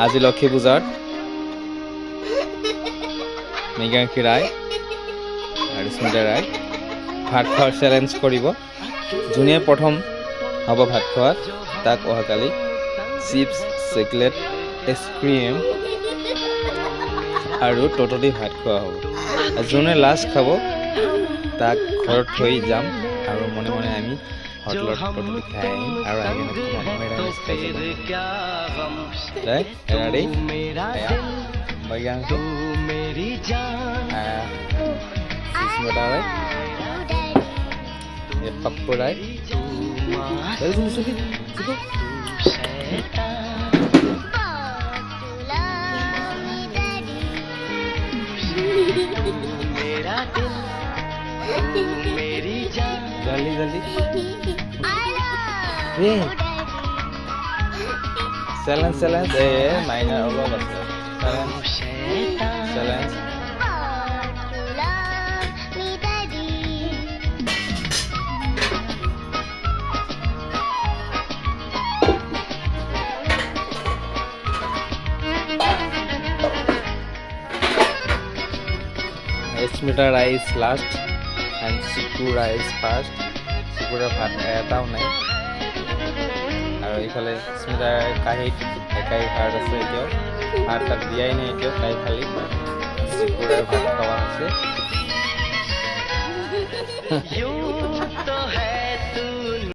আজি লক্ষী পূজাত মৃগাংক্ষী ৰায় আৰু স্মিতা ৰায় ভাত খোৱাৰ চেলেঞ্জ কৰিব। যোনে প্ৰথম হ'ব ভাত খোৱাত তাক অহাকালি চিপছ, চকলেট, আইচক্ৰীম আৰু ততলি ভাত খোৱা হ'ব। যোনে লাষ্ট খাব তাক ঘৰত থৈ যাম আৰু মনে মনে আমি হোটেলত ততলি খাই আহিম আৰু আহি কিনে মেৰামেজ খাই যাম। ৰেডি? মৃগাংক্ষী स्मिता राय, ये पप्पू राय, जल्दी सुखी सुखो। जल्दी जल्दी। ये चैलेंज ये माइनर अलग আছে। Challenge Smita Roy is last and Chiku Roy is first. চিকুৰা ভাত এটাও নাই আৰু এইফালে স্মিতাৰ কাঁহীত একাই ভাত আছে। এতিয়াও ভাত তাত দিয়াই নাই, এতিয়াও তাই খালি চিকুৰাৰ ভাত খোৱা হৈছে।